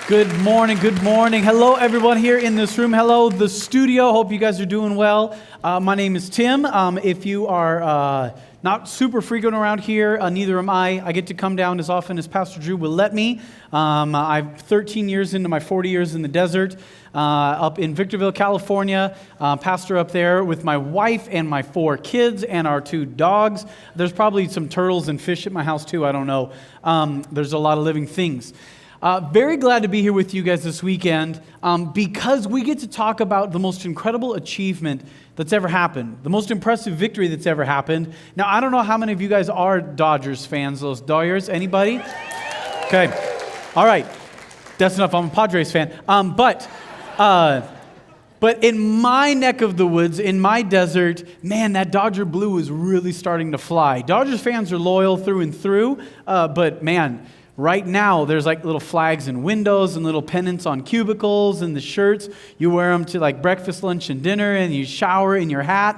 Good morning, good morning. Hello, everyone here in this room. Hello, the studio. Hope you guys are doing well. My name is Tim. If you are not super frequent around here, neither am I. I get to come down as often as Pastor Drew will let me. I'm 13 years into my 40 years in the desert, up in Victorville, California. Pastor up there with my wife and my 4 kids and our 2 dogs. There's probably some turtles and fish at my house too, I don't know. There's a lot of living things. Very glad to be here with you guys this weekend because we get to talk about the most incredible achievement that's ever happened, the most impressive victory that's ever happened. Now, I don't know how many of you guys are Dodgers fans, those Dodgers. Anybody? Okay. All right. That's enough. I'm a Padres fan. But in my neck of the woods, in my desert, man, that Dodger blue is really starting to fly. Dodgers fans are loyal through and through, but man, right now, there's like little flags in windows and little pennants on cubicles and the shirts. You wear them to like breakfast, lunch, and dinner, and you shower in your hat.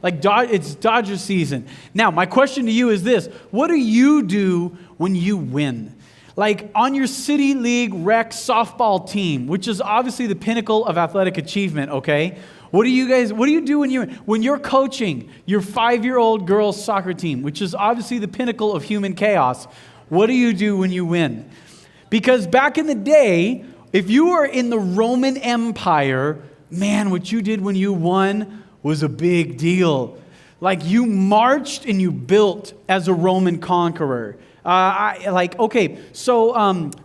It's Dodger season. Now, my question to you is this. What do you do when you win? Like on your city league rec softball team, which is obviously the pinnacle of athletic achievement, okay? What do you do when you're coaching your 5-year-old girls soccer team, which is obviously the pinnacle of human chaos? What do you do when you win? Because back in the day, if you were in the Roman Empire, man, what you did when you won was a big deal. Like you marched and you built as a Roman conqueror.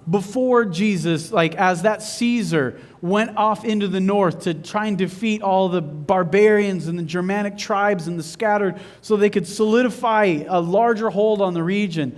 Before Jesus, as that Caesar went off into the north to try and defeat all the barbarians and the Germanic tribes and the scattered so they could solidify a larger hold on the region.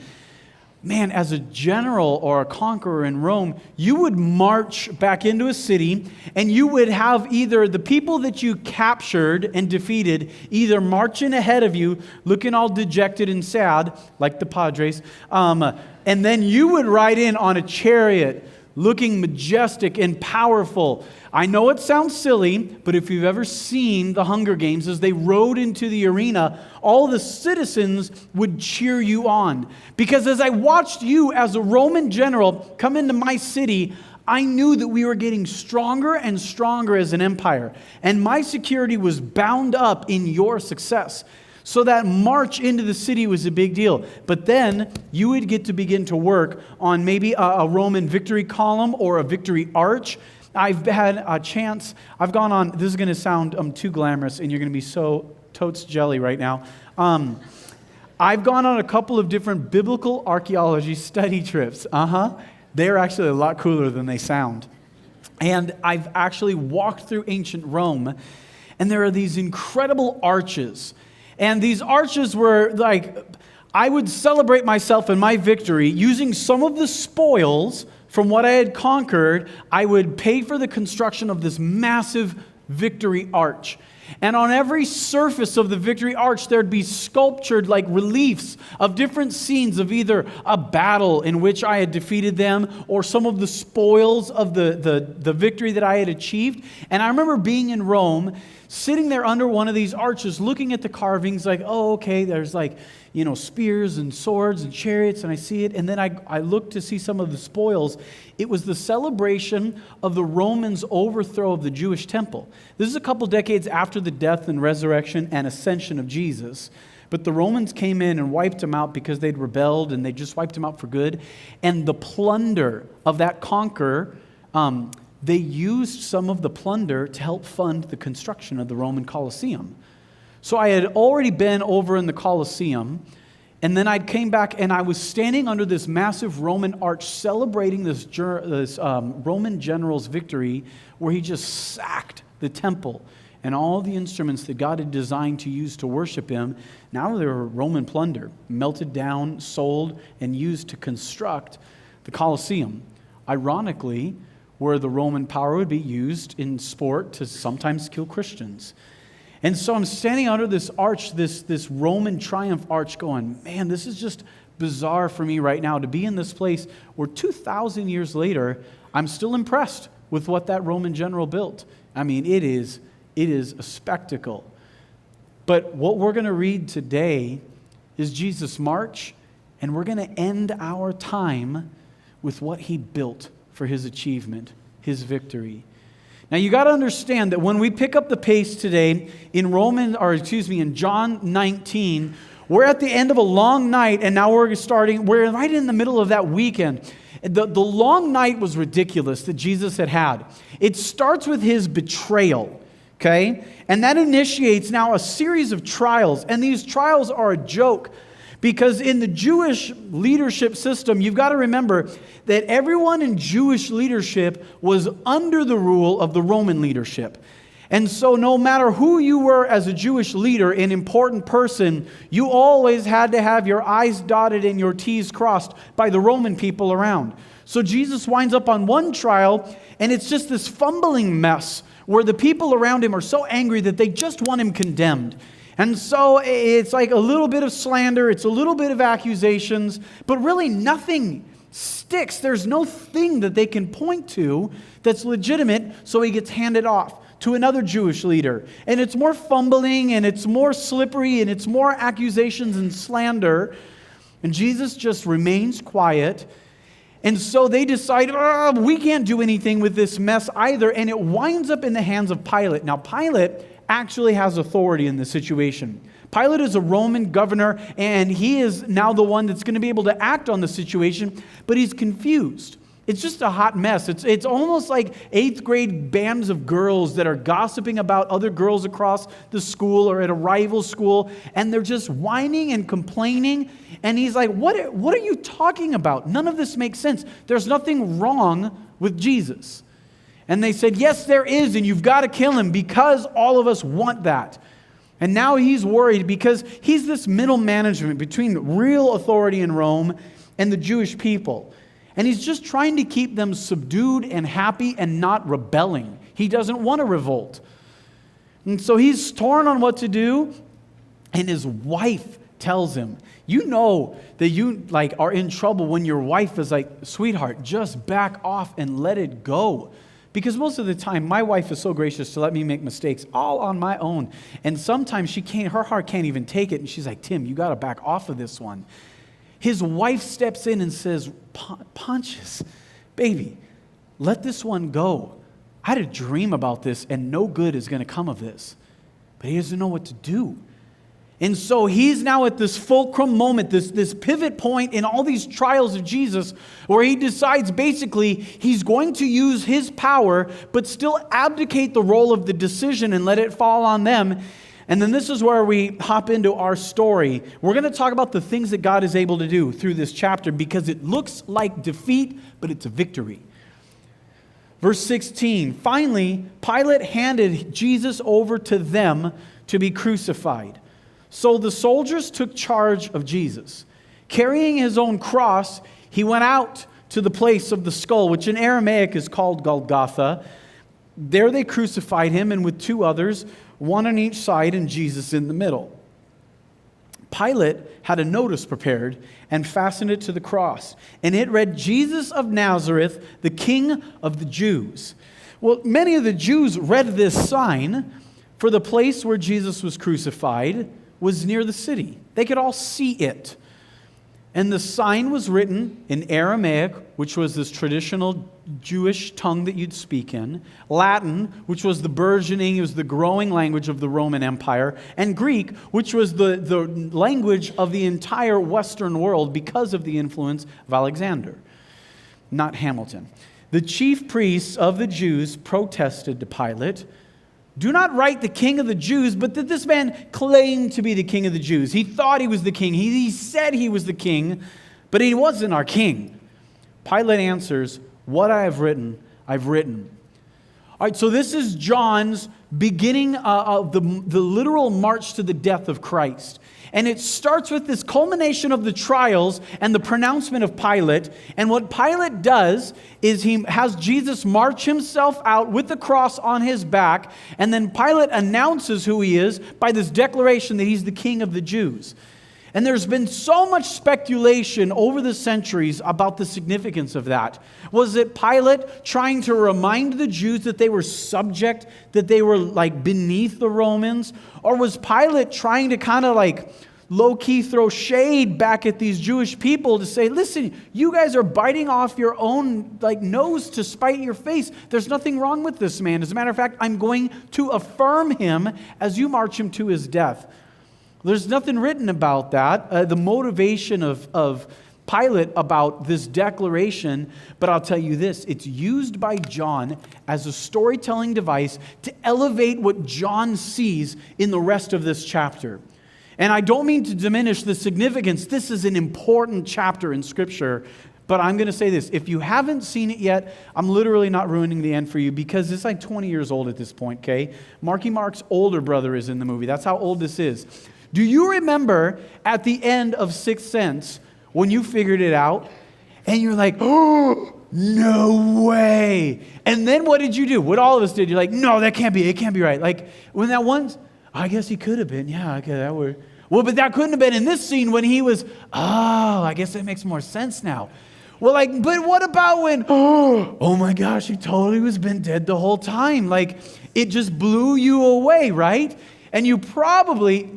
Man, as a general or a conqueror in Rome, you would march back into a city and you would have either the people that you captured and defeated either marching ahead of you, looking all dejected and sad, like the Padres, and then you would ride in on a chariot, looking majestic and powerful. I know it sounds silly, but if you've ever seen the Hunger Games, as they rode into the arena, all the citizens would cheer you on. Because as I watched you as a Roman general come into my city, I knew that we were getting stronger and stronger as an empire. And my security was bound up in your success. So that march into the city was a big deal. But then you would get to begin to work on maybe a Roman victory column or a victory arch. I've had a chance, I've gone on, this is going to sound too glamorous and you're going to be so totes jelly right now. I've gone on a couple of different biblical archaeology study trips. They're actually a lot cooler than they sound. And I've actually walked through ancient Rome, and there are these incredible arches. And these arches were I would celebrate myself and my victory using some of the spoils from what I had conquered. I would pay for the construction of this massive victory arch. And on every surface of the victory arch, there'd be sculptured reliefs of different scenes of either a battle in which I had defeated them or some of the spoils of the victory that I had achieved. And I remember being in Rome, sitting there under one of these arches, looking at the carvings there's spears and swords and chariots, and I see it. And then I looked to see some of the spoils. It was the celebration of the Romans' overthrow of the Jewish temple. This is a couple decades after the death and resurrection and ascension of Jesus. But the Romans came in and wiped them out because they'd rebelled, and they just wiped them out for good. And the plunder of that conquer, they used some of the plunder to help fund the construction of the Roman Colosseum. So I had already been over in the Colosseum, and then I came back and I was standing under this massive Roman arch celebrating this Roman general's victory where he just sacked the temple and all the instruments that God had designed to use to worship him. Now they were Roman plunder, melted down, sold, and used to construct the Colosseum. Ironically, where the Roman power would be used in sport to sometimes kill Christians. And so I'm standing under this arch, this Roman triumph arch going, man, this is just bizarre for me right now to be in this place where 2,000 years later, I'm still impressed with what that Roman general built. I mean, it is a spectacle. But what we're going to read today is Jesus' march, and we're going to end our time with what he built for his achievement, his victory. Now you got to understand that when we pick up the pace today in in John 19, we're at the end of a long night, and now we're right in the middle of that weekend. The long night was ridiculous that Jesus had. It starts with his betrayal, okay? And that initiates now a series of trials, and these trials are a joke. Because in the Jewish leadership system, you've got to remember that everyone in Jewish leadership was under the rule of the Roman leadership. And so no matter who you were as a Jewish leader, an important person, you always had to have your I's dotted and your T's crossed by the Roman people around. So Jesus winds up on one trial, and it's just this fumbling mess where the people around him are so angry that they just want him condemned. And so it's like a little bit of slander, it's a little bit of accusations, but really nothing sticks. There's no thing that they can point to that's legitimate, so he gets handed off to another Jewish leader. And it's more fumbling, and it's more slippery, and it's more accusations and slander. And Jesus just remains quiet. And so they decide, we can't do anything with this mess either. And it winds up in the hands of Pilate. Now, Pilate actually has authority in this situation. Pilate is a Roman governor, and he is now the one that's going to be able to act on the situation, but he's confused. It's just a hot mess. It's almost like 8th grade bands of girls that are gossiping about other girls across the school or at a rival school, and they're just whining and complaining. And he's like, what are you talking about? None of this makes sense. There's nothing wrong with Jesus. And they said, yes, there is, and you've got to kill him because all of us want that. And now he's worried because he's this middle management between real authority in Rome and the Jewish people. And he's just trying to keep them subdued and happy and not rebelling. He doesn't want to revolt. And so he's torn on what to do, and his wife tells him, you know that you are in trouble when your wife is like, sweetheart, just back off and let it go. Because most of the time, my wife is so gracious to let me make mistakes all on my own. And sometimes her heart can't even take it. And she's like, Tim, you got to back off of this one. His wife steps in and says, Pontius, baby, let this one go. I had a dream about this, and no good is going to come of this. But he doesn't know what to do. And so he's now at this fulcrum moment, this pivot point in all these trials of Jesus, where he decides basically he's going to use his power, but still abdicate the role of the decision and let it fall on them. And then this is where we hop into our story. We're going to talk about the things that God is able to do through this chapter, because it looks like defeat, but it's a victory. Verse 16, finally, Pilate handed Jesus over to them to be crucified. So the soldiers took charge of Jesus. Carrying his own cross, he went out to the place of the skull, which in Aramaic is called Golgotha. There they crucified him, and with 2 others, one on each side and Jesus in the middle. Pilate had a notice prepared and fastened it to the cross, and it read, Jesus of Nazareth, the King of the Jews. Well, many of the Jews read this sign, for the place where Jesus was crucified was near the city. They could all see it. And the sign was written in Aramaic, which was this traditional Jewish tongue that you'd speak in, Latin, which was the burgeoning, it was the growing language of the Roman Empire, and Greek, which was the language of the entire Western world because of the influence of Alexander, not Hamilton. The chief priests of the Jews protested to Pilate, do not write the King of the Jews, but that this man claimed to be the King of the Jews. He thought he was the king. He said he was the king, but he wasn't our king. Pilate answers, what I have written, I've written. All right, so this is John's beginning of the literal march to the death of Christ. And it starts with this culmination of the trials and the pronouncement of Pilate. And what Pilate does is he has Jesus march himself out with the cross on his back. And then Pilate announces who he is by this declaration that he's the King of the Jews. And there's been so much speculation over the centuries about the significance of that. Was it Pilate trying to remind the Jews that they were subject, that they were beneath the Romans? Or was Pilate trying to kind of low-key throw shade back at these Jewish people to say, listen, you guys are biting off your own nose to spite your face. There's nothing wrong with this man. As a matter of fact, I'm going to affirm him as you march him to his death. There's nothing written about that, the motivation of Pilate about this declaration, but I'll tell you this, it's used by John as a storytelling device to elevate what John sees in the rest of this chapter. And I don't mean to diminish the significance. This is an important chapter in Scripture, but I'm going to say this. If you haven't seen it yet, I'm literally not ruining the end for you because it's like 20 years old at this point, okay? Marky Mark's older brother is in the movie. That's how old this is. Do you remember at the end of Sixth Sense when you figured it out and you're like, oh, no way. And then what did you do? What all of us did. You're like, no, that can't be. It can't be right. Like when that one, I guess he could have been. Yeah, okay, that would. Well, but that couldn't have been in this scene when he was, oh, I guess that makes more sense now. Well, but what about when, oh my gosh, he totally was been dead the whole time. Like it just blew you away, right? And you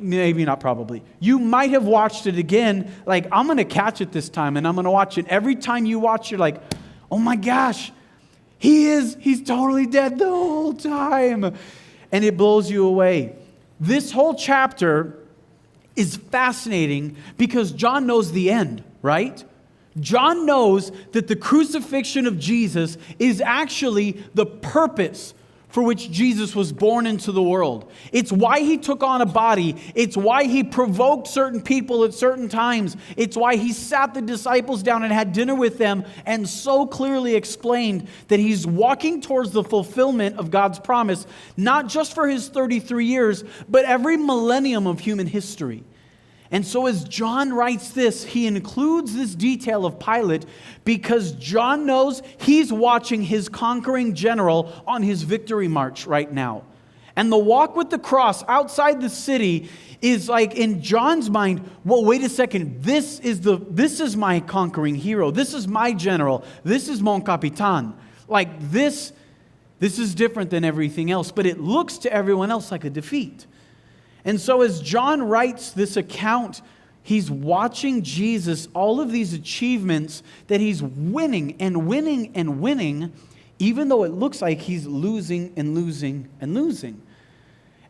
maybe not probably, you might have watched it again, like, I'm going to catch it this time, and I'm going to watch it. Every time you watch, you're like, oh my gosh, he's totally dead the whole time. And it blows you away. This whole chapter is fascinating because John knows the end, right? John knows that the crucifixion of Jesus is actually the purpose for which Jesus was born into the world. It's why he took on a body. It's why he provoked certain people at certain times. It's why he sat the disciples down and had dinner with them and so clearly explained that he's walking towards the fulfillment of God's promise, not just for his 33 years, but every millennium of human history. And so as John writes this, he includes this detail of Pilate because John knows he's watching his conquering general on his victory march right now. And the walk with the cross outside the city is like, in John's mind, well, wait a second, this is my conquering hero. This is my general. This is mon capitan. Like this is different than everything else, but it looks to everyone else like a defeat. And so as John writes this account, he's watching Jesus, all of these achievements that he's winning and winning and winning, even though it looks like he's losing and losing and losing.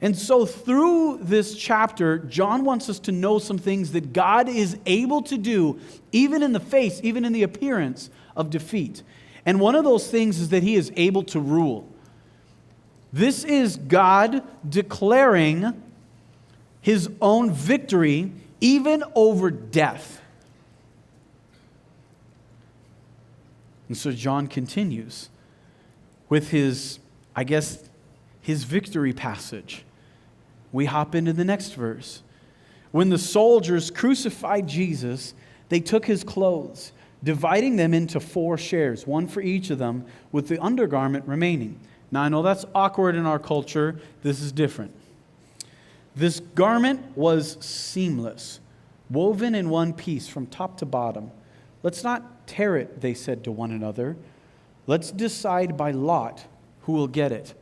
And so through this chapter, John wants us to know some things that God is able to do, even in the face, even in the appearance of defeat. And one of those things is that he is able to rule. This is God declaring his own victory even over death. And so John continues with his victory passage. We hop into the next verse. When the soldiers crucified Jesus, they took his clothes, dividing them into 4 shares, one for each of them, with the undergarment remaining. Now I know that's awkward in our culture. This is different. This garment was seamless, woven in one piece from top to bottom. Let's not tear it, they said to one another. Let's decide by lot who will get it.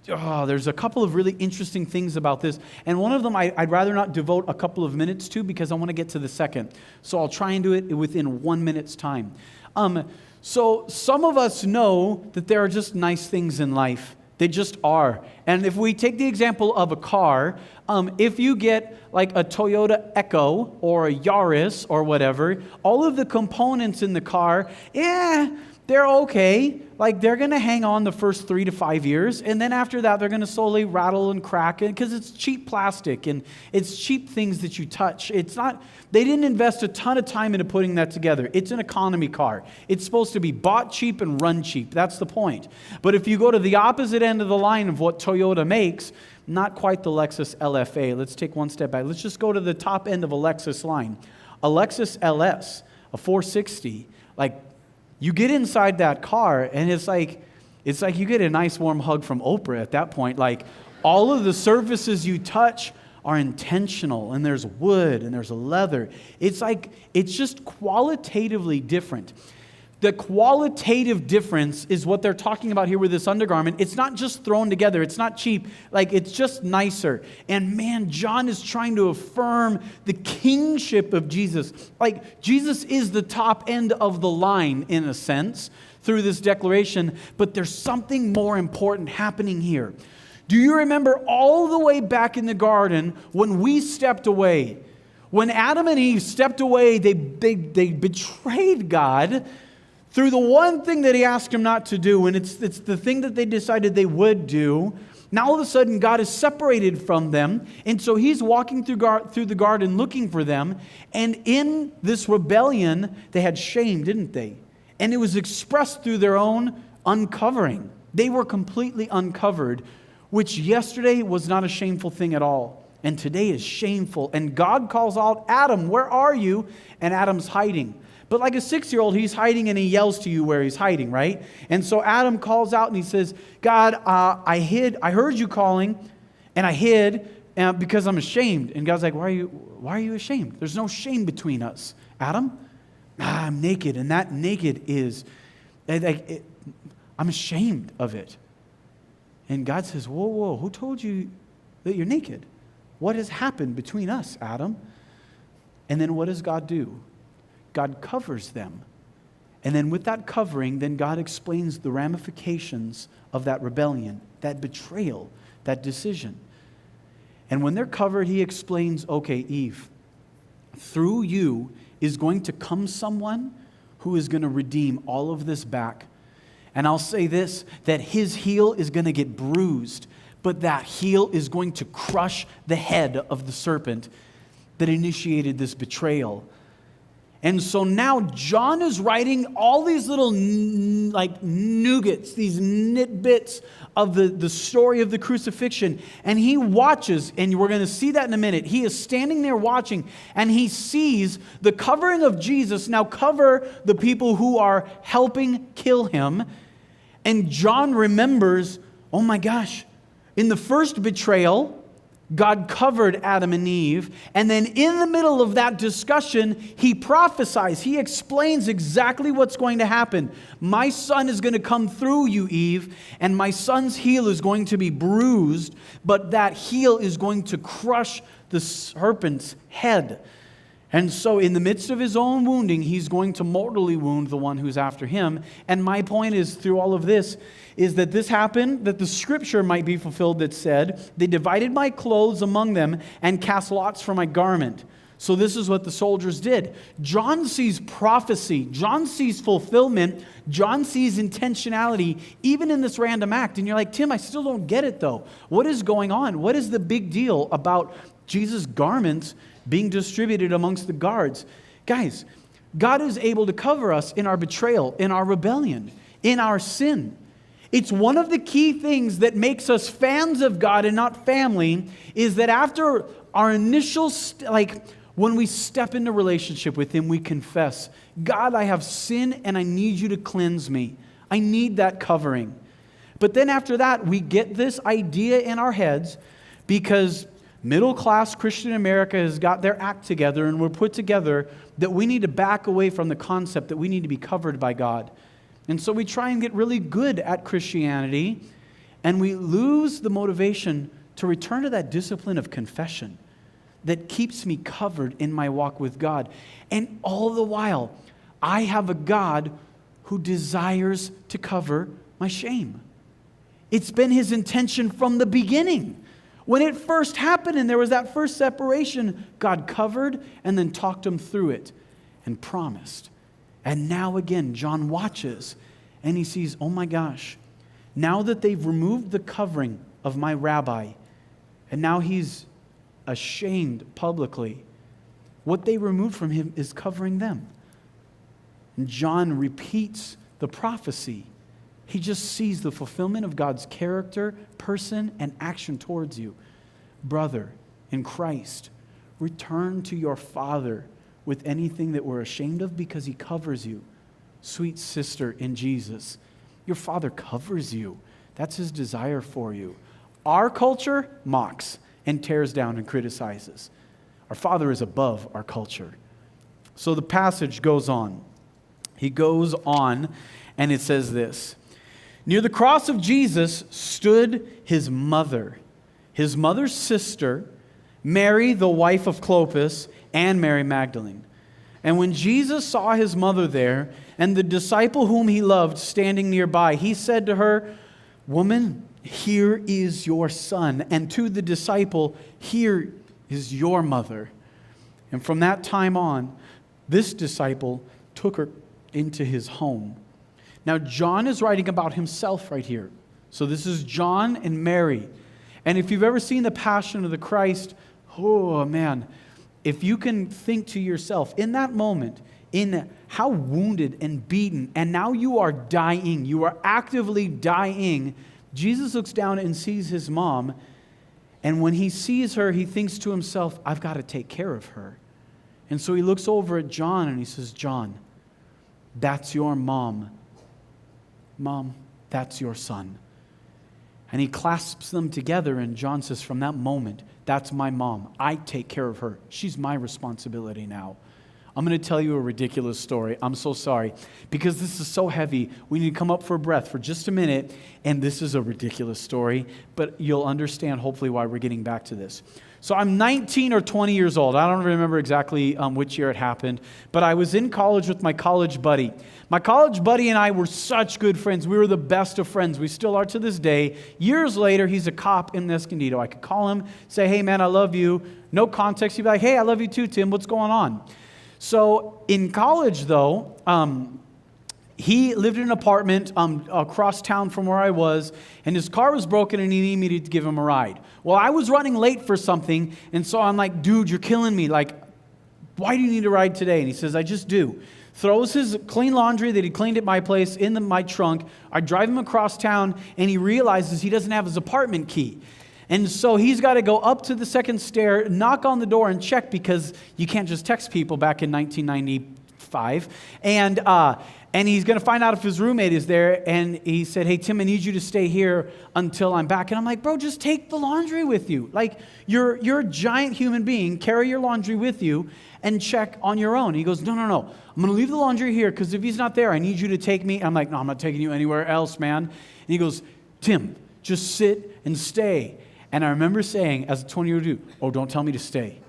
Oh, there's a couple of really interesting things about this. And one of them I'd rather not devote a couple of minutes to because I want to get to the second. So I'll try and do it within 1 minute's time. So some of us know that there are just nice things in life. They just are. And if we take the example of a car, if you get like a Toyota Echo or a Yaris or whatever, all of the components in the car, they're okay. Like they're going to hang on the first 3 to 5 years. And then after that, they're going to slowly rattle and crack because it's cheap plastic and it's cheap things that you touch. They didn't invest a ton of time into putting that together. It's an economy car. It's supposed to be bought cheap and run cheap. That's the point. But if you go to the opposite end of the line of what Toyota makes, not quite the Lexus LFA. Let's take one step back. Let's just go to the top end of a Lexus line. A Lexus LS, a 460, like you get inside that car and it's like you get a nice warm hug from Oprah at that point. Like all of the surfaces you touch are intentional and there's wood and there's leather. It's just qualitatively different. The qualitative difference is what they're talking about here with this undergarment. It's not just thrown together. It's not cheap. Like, it's just nicer. And man, John is trying to affirm the kingship of Jesus. Like, Jesus is the top end of the line, in a sense, through this declaration. But there's something more important happening here. Do you remember all the way back in the garden when we stepped away? When Adam and Eve stepped away, they betrayed God through the one thing that he asked them not to do, and it's the thing that they decided they would do. Now all of a sudden, God is separated from them, and so he's walking through the garden looking for them, and in this rebellion, they had shame, didn't they? And it was expressed through their own uncovering. They were completely uncovered, which yesterday was not a shameful thing at all, and today is shameful. And God calls out, Adam, where are you? And Adam's hiding. But like a 6-year-old, he's hiding and he yells to you where he's hiding, right? And so Adam calls out and he says, God, I heard you calling, and I hid because I'm ashamed. And God's like, why are you ashamed? There's no shame between us. Adam, I'm naked, and that naked is, I'm ashamed of it. And God says, whoa, who told you that you're naked? What has happened between us, Adam? And then what does God do? God covers them. And then with that covering, then God explains the ramifications of that rebellion, that betrayal, that decision. And when they're covered, he explains, okay, Eve, through you is going to come someone who is going to redeem all of this back. And I'll say this, that his heel is going to get bruised, but that heel is going to crush the head of the serpent that initiated this betrayal. And so now John is writing all these little nuggets, these nitbits of the story of the crucifixion. And he watches, and we're going to see that in a minute. He is standing there watching, and he sees the covering of Jesus now cover the people who are helping kill him. And John remembers, oh my gosh, in the first betrayal, God covered Adam and Eve, and then in the middle of that discussion, he prophesies, he explains exactly what's going to happen. My son is going to come through you, Eve, and my son's heel is going to be bruised, but that heel is going to crush the serpent's head. And so in the midst of his own wounding, he's going to mortally wound the one who's after him. And my point is, through all of this, is that this happened, that the scripture might be fulfilled that said, they divided my clothes among them and cast lots for my garment. So this is what the soldiers did. John sees prophecy. John sees fulfillment. John sees intentionality, even in this random act. And you're like, Tim, I still don't get it though. What is going on? What is the big deal about Jesus' garments being distributed amongst the guards? Guys, God is able to cover us in our betrayal, in our rebellion, in our sin. It's one of the key things that makes us fans of God and not family, is that after our initial, when we step into relationship with Him, we confess, God, I have sin and I need you to cleanse me. I need that covering. But then after that, we get this idea in our heads because middle-class Christian America has got their act together, and we're put together that we need to back away from the concept that we need to be covered by God. And so we try and get really good at Christianity, and we lose the motivation to return to that discipline of confession that keeps me covered in my walk with God. And all the while, I have a God who desires to cover my shame. It's been His intention from the beginning. When it first happened and there was that first separation, God covered and then talked them through it and promised. And now again, John watches and he sees, oh my gosh, now that they've removed the covering of my rabbi, and now he's ashamed publicly, what they removed from him is covering them. And John repeats the prophecy. He just sees the fulfillment of God's character, person, and action towards you. Brother in Christ, return to your Father with anything that we're ashamed of because He covers you. Sweet sister in Jesus, your Father covers you. That's His desire for you. Our culture mocks and tears down and criticizes. Our Father is above our culture. So the passage goes on. He goes on, and it says this. Near the cross of Jesus stood his mother's sister, Mary, the wife of Clopas, and Mary Magdalene. And when Jesus saw his mother there, and the disciple whom he loved standing nearby, he said to her, "Woman, here is your son." And to the disciple, "Here is your mother." And from that time on, this disciple took her into his home. Now, John is writing about himself right here. So this is John and Mary. And if you've ever seen The Passion of the Christ, oh man, if you can think to yourself, in that moment, in how wounded and beaten, and now you are dying, you are actively dying, Jesus looks down and sees his mom, and when he sees her, he thinks to himself, I've got to take care of her. And so he looks over at John and he says, "John, that's your mom. Mom, that's your son." And he clasps them together, and John says, from that moment, that's my mom. I take care of her. She's my responsibility now. I'm going to tell you a ridiculous story. I'm so sorry. Because this is so heavy, we need to come up for breath for just a minute, and this is a ridiculous story, but you'll understand hopefully why we're getting back to this. So I'm 19 or 20 years old. I don't remember exactly which year it happened, but I was in college with my college buddy. My college buddy and I were such good friends. We were the best of friends. We still are to this day. Years later, he's a cop in Escondido. I could call him, say, "Hey man, I love you." No context. He'd be like, "Hey, I love you too, Tim. What's going on?" So in college though, he lived in an apartment across town from where I was, and his car was broken and he needed me to give him a ride. Well, I was running late for something, and so I'm like, "Dude, you're killing me. Like, why do you need a ride today?" And he says, "I just do." Throws his clean laundry that he cleaned at my place in my trunk. I drive him across town, and he realizes he doesn't have his apartment key. And so he's got to go up to the second stair, knock on the door, and check, because you can't just text people back in 1995. And he's going to find out if his roommate is there. And he said, "Hey, Tim, I need you to stay here until I'm back." And I'm like, "Bro, just take the laundry with you. Like, you're a giant human being. Carry your laundry with you and check on your own." He goes, No. I'm going to leave the laundry here, because if he's not there, I need you to take me. I'm like, "No, I'm not taking you anywhere else, man." And he goes, "Tim, just sit and stay." And I remember saying, as a 20-year-old dude, "Oh, don't tell me to stay.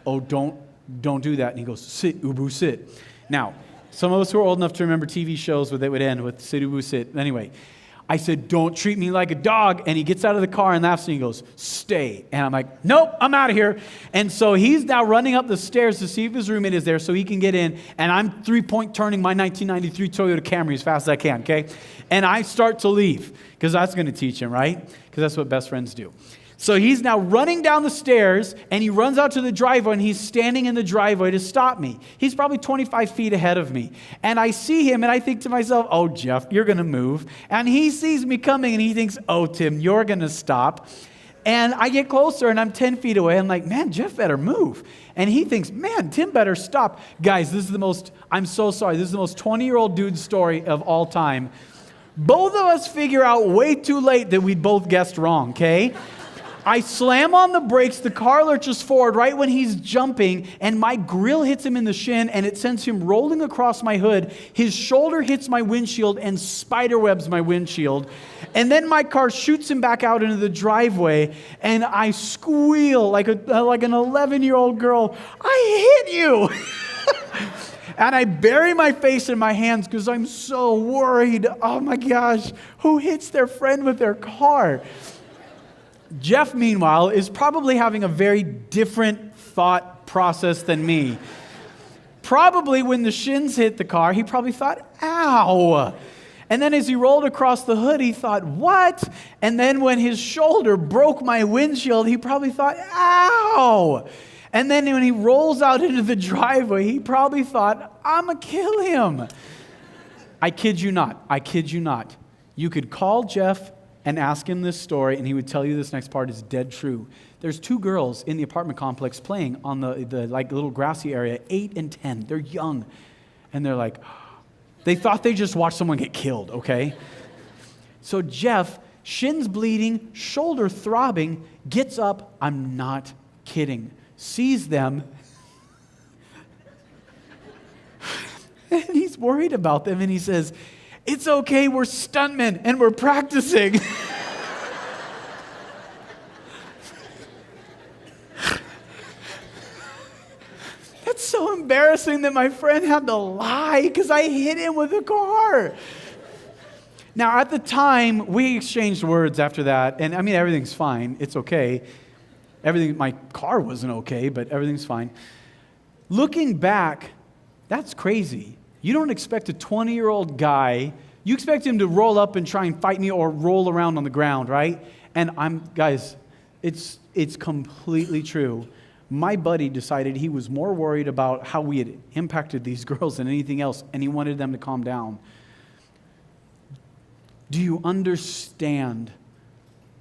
Oh, don't do that." And he goes, "Sit, Ubu, sit." Now, some of us who are old enough to remember TV shows where they would end with "Sit, Ubu, sit." Anyway, I said, "Don't treat me like a dog." And he gets out of the car and laughs and he goes, "Stay." And I'm like, "Nope, I'm out of here." And so he's now running up the stairs to see if his roommate is there so he can get in. And I'm three-point turning my 1993 Toyota Camry as fast as I can, okay? And I start to leave, because that's going to teach him, right? Because that's what best friends do. So he's now running down the stairs, and he runs out to the driveway, and he's standing in the driveway to stop me. He's probably 25 feet ahead of me. And I see him, and I think to myself, "Oh, Jeff, you're going to move." And he sees me coming, and he thinks, "Oh, Tim, you're going to stop." And I get closer, and I'm 10 feet away. I'm like, "Man, Jeff better move." And he thinks, "Man, Tim better stop." Guys, I'm so sorry, this is the most 20-year-old dude story of all time. Both of us figure out way too late that we both guessed wrong, okay? I slam on the brakes, the car lurches forward right when he's jumping, and my grill hits him in the shin, and it sends him rolling across my hood. His shoulder hits my windshield and spiderwebs my windshield. And then my car shoots him back out into the driveway, and I squeal like an 11-year-old girl, "I hit you!" And I bury my face in my hands because I'm so worried. Oh my gosh, who hits their friend with their car? Jeff, meanwhile, is probably having a very different thought process than me. Probably when the shins hit the car, he probably thought, "Ow." And then as he rolled across the hood, he thought, "What?" And then when his shoulder broke my windshield, he probably thought, "Ow." And then when he rolls out into the driveway, he probably thought, "I'm going to kill him." I kid you not. You could call Jeff and ask him this story, and he would tell you this next part is dead true. There's two girls in the apartment complex playing on the like little grassy area, 8 and 10. They're young, and they're like, they thought they just watched someone get killed, okay? So Jeff, shins bleeding, shoulder throbbing, gets up, I'm not kidding, sees them, And he's worried about them, and he says, it's okay, we're stuntmen, and we're practicing. That's so embarrassing that my friend had to lie because I hit him with a car. Now, at the time, we exchanged words after that, and I mean, everything's fine. It's okay. My car wasn't okay, but everything's fine. Looking back, that's crazy. You don't expect a 20-year-old guy, you expect him to roll up and try and fight me or roll around on the ground, right? And guys, it's completely true. My buddy decided he was more worried about how we had impacted these girls than anything else, and he wanted them to calm down. Do you understand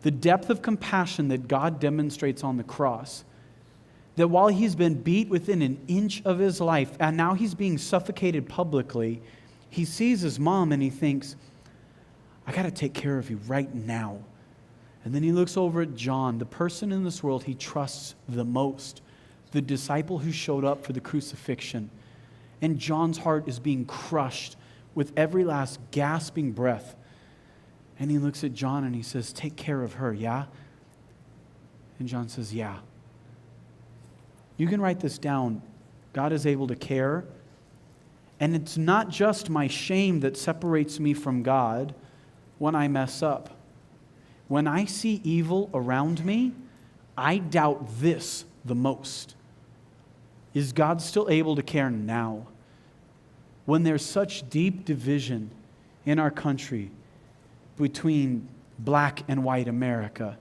the depth of compassion that God demonstrates on the cross? That while he's been beat within an inch of his life, and now he's being suffocated publicly, he sees his mom and he thinks, I got to take care of you right now. And then he looks over at John, the person in this world he trusts the most, the disciple who showed up for the crucifixion. And John's heart is being crushed with every last gasping breath. And he looks at John and he says, take care of her, yeah? And John says, yeah. You can write this down. God is able to care. And it's not just my shame that separates me from God when I mess up. When I see evil around me, I doubt this the most. Is God still able to care now? When there's such deep division in our country between black and white America,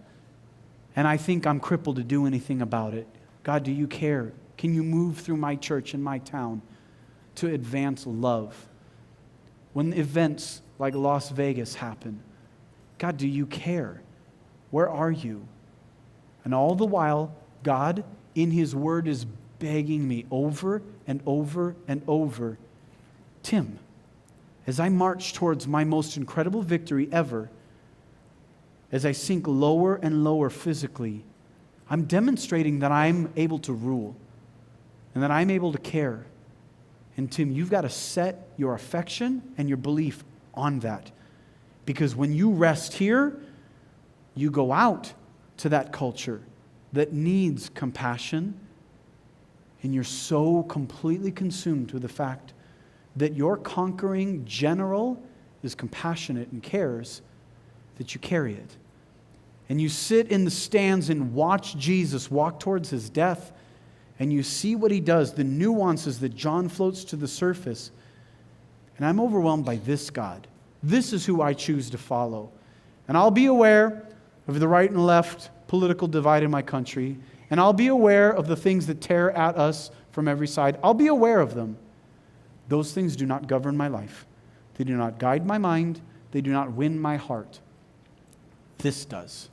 and I think I'm crippled to do anything about it. God, do you care? Can you move through my church and my town to advance love? When events like Las Vegas happen, God, do you care? Where are you? And all the while, God, in his word, is begging me over and over and over, Tim, as I march towards my most incredible victory ever, as I sink lower and lower physically, I'm demonstrating that I'm able to rule and that I'm able to care. And Tim, you've got to set your affection and your belief on that. Because when you rest here, you go out to that culture that needs compassion, and you're so completely consumed with the fact that your conquering general is compassionate and cares that you carry it. And you sit in the stands and watch Jesus walk towards his death, and you see what he does, the nuances that John floats to the surface. And I'm overwhelmed by this God. This is who I choose to follow. And I'll be aware of the right and left political divide in my country, and I'll be aware of the things that tear at us from every side. I'll be aware of them. Those things do not govern my life. They do not guide my mind. They do not win my heart. This does.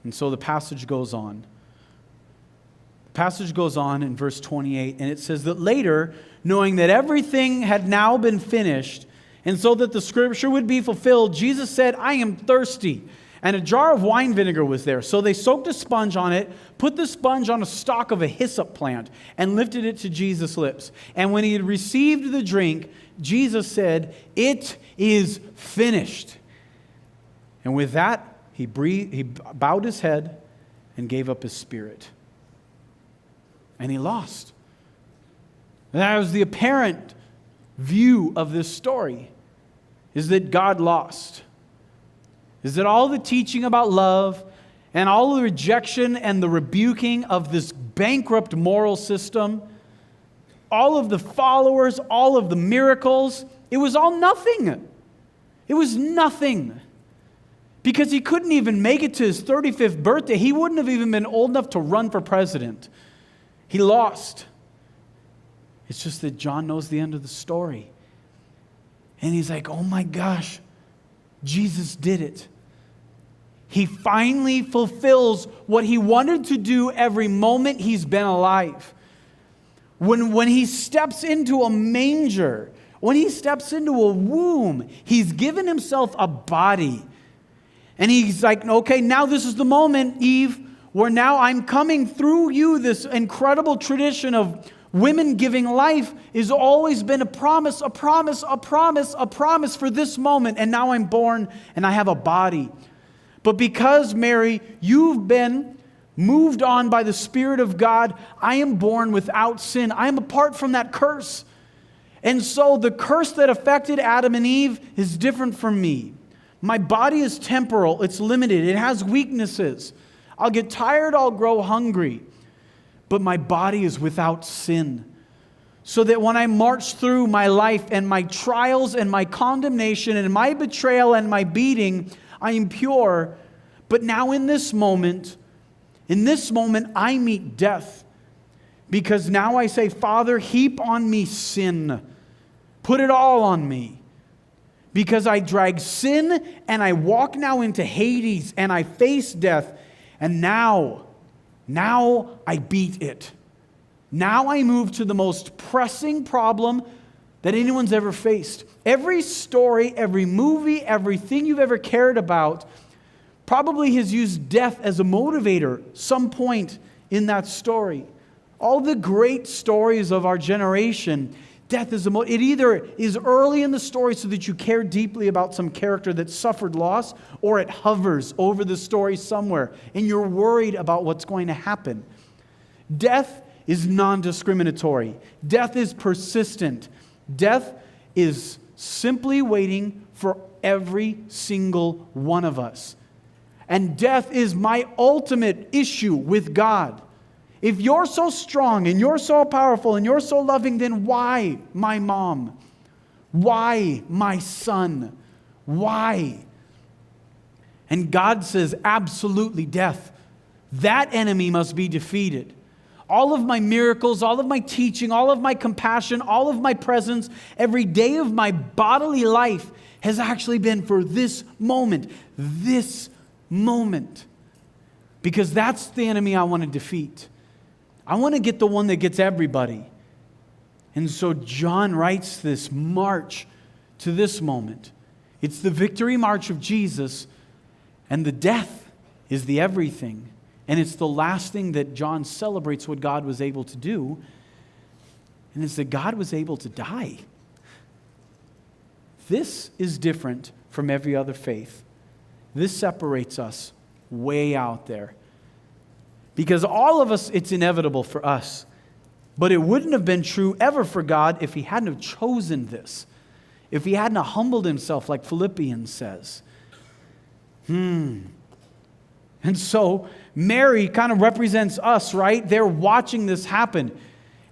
And so the passage goes on. The passage goes on in verse 28, and it says that later, knowing that everything had now been finished, and so that the scripture would be fulfilled, Jesus said, I am thirsty. And a jar of wine vinegar was there. So they soaked a sponge on it, put the sponge on a stalk of a hyssop plant, and lifted it to Jesus' lips. And when he had received the drink, Jesus said, it is finished. And with that, he bowed his head and gave up his spirit. And he lost. And that was the apparent view of this story, is that God lost. Is that all the teaching about love and all the rejection and the rebuking of this bankrupt moral system, all of the followers, all of the miracles, it was all nothing. It was nothing. Because he couldn't even make it to his 35th birthday. He wouldn't have even been old enough to run for president. He lost. It's just that John knows the end of the story. And he's like, oh my gosh, Jesus did it. He finally fulfills what he wanted to do every moment he's been alive. When he steps into a manger, when he steps into a womb, he's given himself a body. And he's like, okay, now this is the moment, Eve, where now I'm coming through you, this incredible tradition of Women giving life has always been a promise, a promise, a promise, a promise for this moment. And now I'm born and I have a body. But because, Mary, you've been moved on by the Spirit of God, I am born without sin. I am apart from that curse. And so the curse that affected Adam and Eve is different from me. My body is temporal. It's limited. It has weaknesses. I'll get tired. I'll grow hungry. But my body is without sin. So that when I march through my life and my trials and my condemnation and my betrayal and my beating, I am pure. But now in this moment, I meet death. Because now I say, Father, heap on me sin. Put it all on me. Because I drag sin and I walk now into Hades and I face death. And now I beat it. Now I move to the most pressing problem that anyone's ever faced. Every story, every movie, everything you've ever cared about probably has used death as a motivator some point in that story. All the great stories of our generation, death is it either is early in the story so that you care deeply about some character that suffered loss, or it hovers over the story somewhere and you're worried about what's going to happen. Death is non-discriminatory. Death is persistent. Death is simply waiting for every single one of us. And death is my ultimate issue with God. If you're so strong and you're so powerful and you're so loving, then why my mom? Why my son? Why? And God says, absolutely death. That enemy must be defeated. All of my miracles, all of my teaching, all of my compassion, all of my presence, every day of my bodily life has actually been for this moment. This moment. Because that's the enemy I want to defeat. I want to get the one that gets everybody. And so John writes this march to this moment. It's the victory march of Jesus, and the death is the everything. And it's the last thing that John celebrates what God was able to do. And it's that God was able to die. This is different from every other faith. This separates us way out there. Because all of us, it's inevitable for us. But it wouldn't have been true ever for God if He hadn't have chosen this. If He hadn't have humbled Himself like Philippians says. And so Mary kind of represents us, right? They're watching this happen.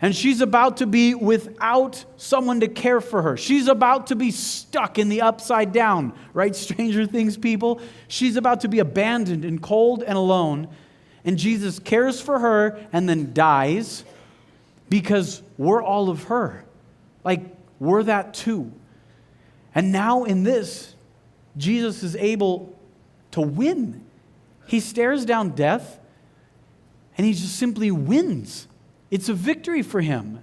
And she's about to be without someone to care for her. She's about to be stuck in the upside down, right? Stranger Things people. She's about to be abandoned and cold and alone. And Jesus cares for her and then dies because we're all of her. Like, we're that too. And now in this, Jesus is able to win. He stares down death and he just simply wins. It's a victory for him.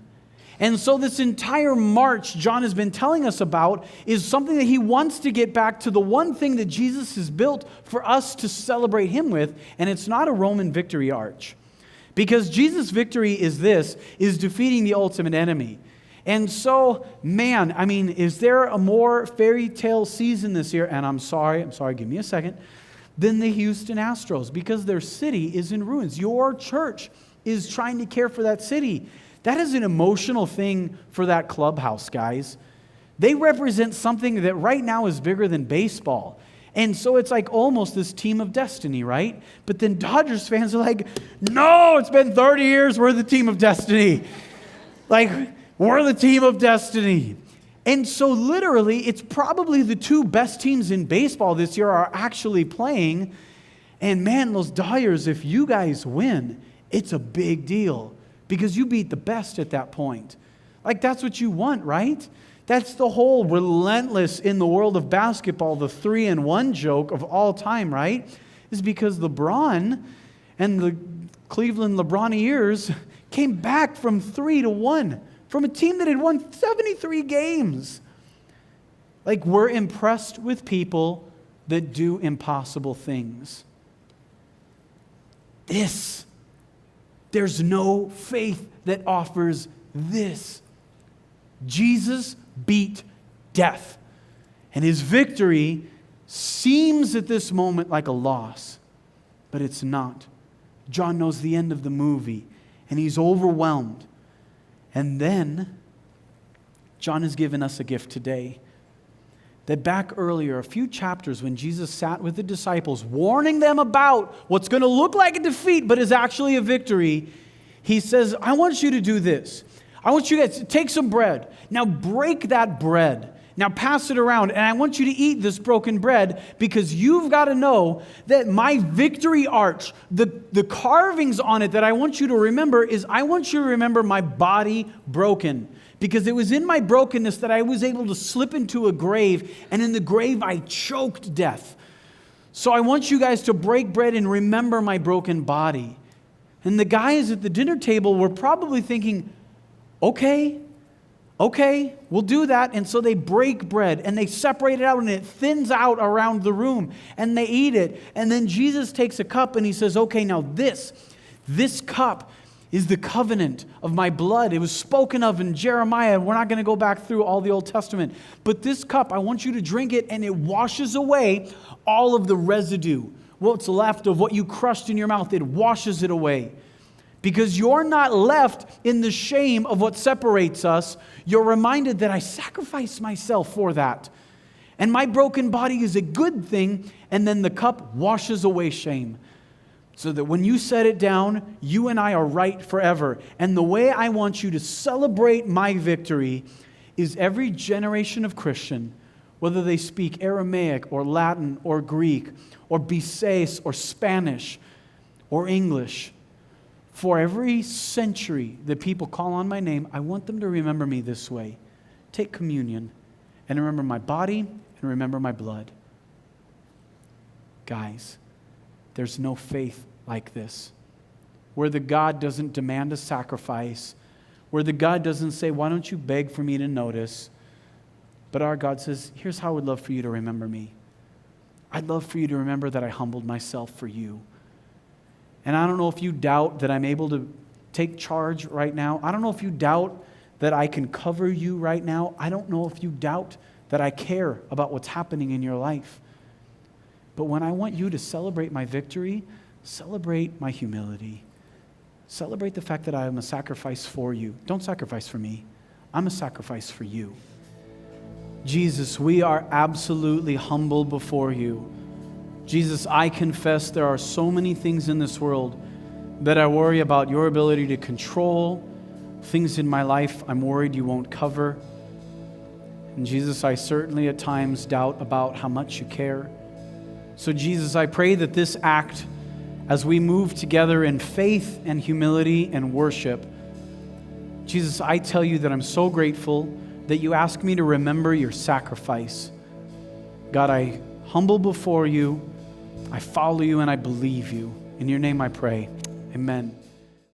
And so this entire march John has been telling us about is something that he wants to get back to the one thing that Jesus has built for us to celebrate him with, and it's not a Roman victory arch. Because Jesus' victory is defeating the ultimate enemy. And so, man, I mean, is there a more fairy tale season this year? And I'm sorry, give me a second. Than the Houston Astros, because their city is in ruins. Your church is trying to care for that city. That is an emotional thing for that clubhouse, guys. They represent something that right now is bigger than baseball. And so it's like almost this team of destiny, right? But then Dodgers fans are like, no, it's been 30 years, we're the team of destiny. Like, we're the team of destiny. And so literally, it's probably the two best teams in baseball this year are actually playing. And man, those Dodgers, if you guys win, it's a big deal. Because you beat the best at that point. Like, that's what you want, right? That's the whole relentless in the world of basketball, the 3-and-1 joke of all time, right? Is because LeBron and the Cleveland LeBroneers came back from 3-1 from a team that had won 73 games. Like, we're impressed with people that do impossible things. There's no faith that offers this. Jesus beat death. And his victory seems at this moment like a loss, but it's not. John knows the end of the movie, and he's overwhelmed. And then, John has given us a gift today. That back earlier, a few chapters when Jesus sat with the disciples, warning them about what's going to look like a defeat, but is actually a victory, he says, I want you to do this. I want you guys to take some bread. Now break that bread. Now pass it around, and I want you to eat this broken bread because you've got to know that my victory arch, the carvings on it that I want you to remember is I want you to remember my body broken. Because it was in my brokenness that I was able to slip into a grave, and in the grave I choked death. So I want you guys to break bread and remember my broken body. And the guys at the dinner table were probably thinking, okay, we'll do that. And so they break bread and they separate it out and it thins out around the room and they eat it. And then Jesus takes a cup and he says, okay, now this cup is the covenant of my blood. It was spoken of in Jeremiah. We're not going to go back through all the Old Testament. But this cup, I want you to drink it, and it washes away all of the residue. What's left of what you crushed in your mouth, it washes it away. Because you're not left in the shame of what separates us. You're reminded that I sacrificed myself for that. And my broken body is a good thing, and then the cup washes away shame. So that when you set it down, you and I are right forever. And the way I want you to celebrate my victory is every generation of Christian, whether they speak Aramaic or Latin or Greek or Bisés or Spanish or English, for every century that people call on my name, I want them to remember me this way. Take communion and remember my body and remember my blood. Guys, there's no faith like this, where the God doesn't demand a sacrifice, where the God doesn't say, why don't you beg for me to notice? But our God says, here's how I would love for you to remember me. I'd love for you to remember that I humbled myself for you. And I don't know if you doubt that I'm able to take charge right now. I don't know if you doubt that I can cover you right now. I don't know if you doubt that I care about what's happening in your life. But when I want you to celebrate my victory, celebrate my humility. Celebrate the fact that I am a sacrifice for you. Don't sacrifice for me. I'm a sacrifice for you. Jesus, we are absolutely humble before you. Jesus, I confess there are so many things in this world that I worry about your ability to control. Things in my life I'm worried you won't cover. And Jesus, I certainly at times doubt about how much you care. So Jesus, I pray that this act, as we move together in faith and humility and worship, Jesus, I tell you that I'm so grateful that you ask me to remember your sacrifice. God, I humble before you, I follow you, and I believe you. In your name I pray. Amen.